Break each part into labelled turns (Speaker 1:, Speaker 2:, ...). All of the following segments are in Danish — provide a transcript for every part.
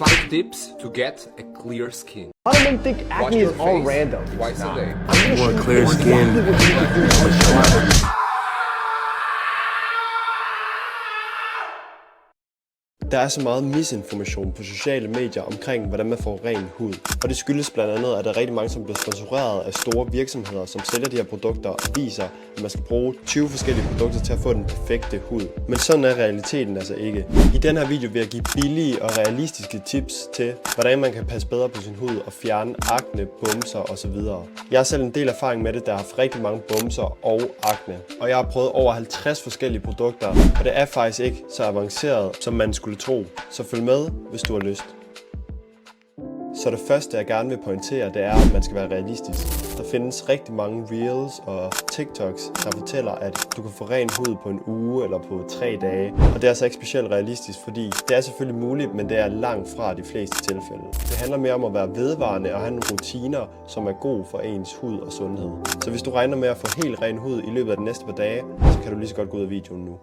Speaker 1: 5 tips to get a clear skin.
Speaker 2: A lot of men think acne is all random.
Speaker 1: Why so they?
Speaker 3: I want clear skin.
Speaker 4: Der er så meget misinformation på sociale medier omkring, hvordan man får ren hud. Og det skyldes blandt andet, at der er rigtig mange, som bliver sponsoreret af store virksomheder, som sælger de her produkter og viser, at man skal bruge 20 forskellige produkter til at få den perfekte hud. Men sådan er realiteten altså ikke. I den her video vil jeg give billige og realistiske tips til, hvordan man kan passe bedre på sin hud og fjerne akne, bumser osv. Jeg har selv en del erfaring med det, der har haft rigtig mange bumser og akne. Og jeg har prøvet over 50 forskellige produkter, og det er faktisk ikke så avanceret, som man skulle tro. Så følg med, hvis du har lyst. Så det første, jeg gerne vil pointere, det er, at man skal være realistisk. Der findes rigtig mange reels og TikToks, der fortæller, at du kan få ren hud på en uge eller på 3 dage. Og det er altså ikke specielt realistisk, fordi det er selvfølgelig muligt, men det er langt fra de fleste tilfælde. Det handler mere om at være vedvarende og have nogle rutiner, som er gode for ens hud og sundhed. Så hvis du regner med at få helt ren hud i løbet af de næste par dage, så kan du lige så godt gå ud af videoen nu.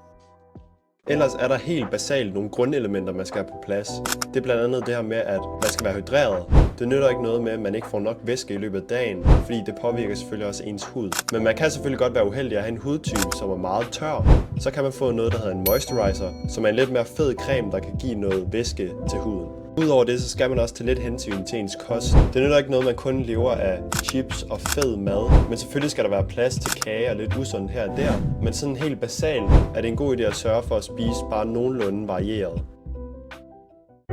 Speaker 4: Ellers er der helt basalt nogle grundelementer, man skal have på plads. Det er blandt andet det her med, at man skal være hydreret. Det nytter ikke noget med, at man ikke får nok væske i løbet af dagen, fordi det påvirker selvfølgelig også ens hud. Men man kan selvfølgelig godt være uheldig at have en hudtype, som er meget tør. Så kan man få noget, der hedder en moisturizer, som er en lidt mere fed creme, der kan give noget væske til huden. Udover det, så skal man også tage lidt hensyn til ens kost. Det nytter ikke noget, man kun lever af chips og fed mad. Men selvfølgelig skal der være plads til kage og lidt usundt her og der. Men sådan helt basalt er det en god idé at sørge for at spise bare nogenlunde varieret.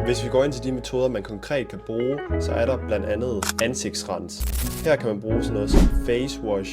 Speaker 4: Hvis vi går ind til de metoder, man konkret kan bruge, så er der blandt andet ansigtsrens. Her kan man bruge sådan noget som face wash,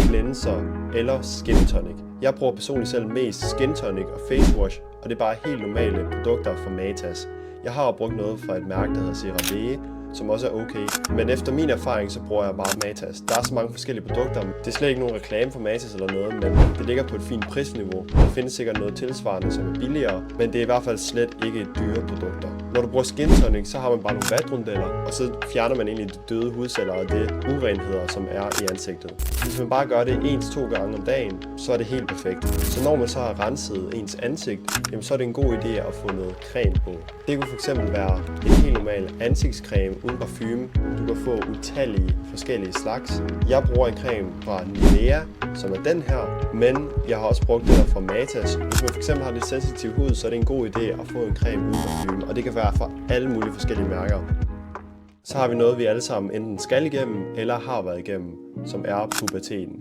Speaker 4: cleanser eller skin tonic. Jeg bruger personligt selv mest skin tonic og face wash, og det er bare helt normale produkter fra Matas. Jeg har brugt noget fra et mærke, der hedder CeraVe, som også er okay. Men efter min erfaring, så bruger jeg bare Matas. Der er så mange forskellige produkter. Det er slet ikke nogen reklame for Matas eller noget, men det ligger på et fint prisniveau. Der findes sikkert noget tilsvarende, som er billigere, men det er i hvert fald slet ikke dyre produkter. Når du bruger skin tonic, så har man bare nogle vatrundeller, og så fjerner man egentlig de døde hudceller og det urenheder, som er i ansigtet. Hvis man bare gør det 1-2 gange om dagen, så er det helt perfekt. Så når man så har renset ens ansigt, jamen så er det en god idé at få noget creme på. Det kunne fx være en helt normal ansigtscreme uden parfume. Du kan få utallige forskellige slags. Jeg bruger en creme fra Nivea, som er den her, men jeg har også brugt det der fra Matas. Hvis man fx har lidt sensitiv hud, så er det en god idé at få en creme uden parfume, og det kan være fra alle mulige forskellige mærker. Så har vi noget, vi alle sammen enten skal igennem eller har været igennem, som er puberteten.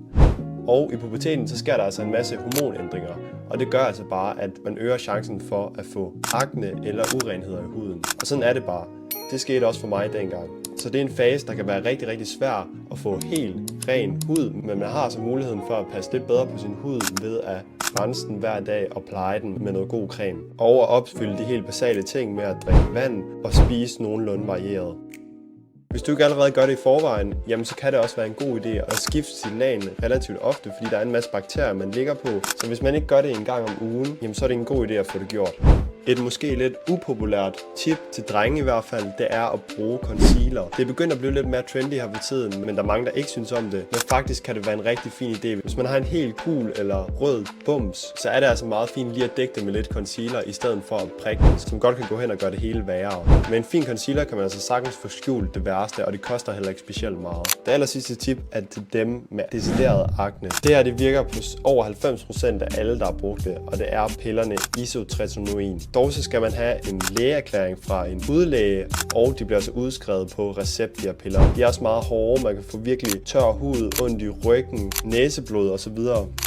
Speaker 4: Og i puberteten så sker der altså en masse hormonændringer, og det gør altså bare, at man øger chancen for at få akne eller urenheder i huden. Og sådan er det bare. Det skete også for mig dengang. Så det er en fase, der kan være rigtig, rigtig svær at få helt ren hud, men man har så muligheden for at passe lidt bedre på sin hud ved at rense den hver dag og pleje den med noget god creme. Og at opfylde de helt basale ting med at drikke vand og spise nogenlunde varieret. Hvis du ikke allerede gør det i forvejen, jamen så kan det også være en god idé at skifte sit lagen relativt ofte, fordi der er en masse bakterier, man ligger på. Så hvis man ikke gør det en gang om ugen, jamen så er det en god idé at få det gjort. Et måske lidt upopulært tip til drenge i hvert fald, det er at bruge concealer. Det er begyndt at blive lidt mere trendy her for tiden, men der er mange, der ikke synes om det. Men faktisk kan det være en rigtig fin idé. Hvis man har en helt gul eller rød bums, så er det altså meget fint lige at dække det med lidt concealer, i stedet for at prikke den, som godt kan gå hen og gøre det hele værre. Med en fin concealer kan man altså sagtens få skjult det værste, og det koster heller ikke specielt meget. Det aller sidste tip er til dem med decideret akne. Det her det virker på over 90% af alle, der har brugt det, og det er pillerne isotretinoin. Dog så skal man have en lægeerklæring fra en hudlæge, og de bliver altså udskrevet på recept, de her piller. De er også meget hårde, man kan få virkelig tør hud, ondt i ryggen, næseblod osv.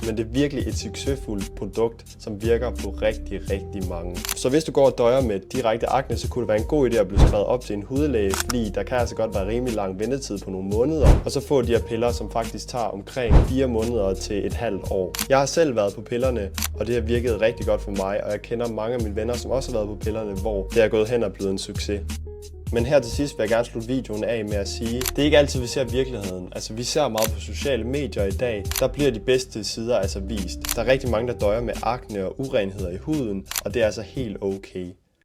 Speaker 4: Men det er virkelig et succesfuldt produkt, som virker på rigtig, rigtig mange. Så hvis du går og døjer med direkte akne, så kunne det være en god idé at blive skrevet op til en hudlæge, fordi der kan altså godt være rimelig lang ventetid på nogle måneder, og så få de her piller, som faktisk tager omkring 4 måneder til et halvt år. Jeg har selv været på pillerne, og det har virket rigtig godt for mig, og jeg kender mange af mine venner, som også har været på pillerne, hvor det er gået hen og blevet en succes. Men her til sidst vil jeg gerne slutte videoen af med at sige, det er ikke altid, vi ser virkeligheden. Altså, vi ser meget på sociale medier i dag. Der bliver de bedste sider altså vist. Der er rigtig mange, der døjer med akne og urenheder i huden, og det er altså helt okay.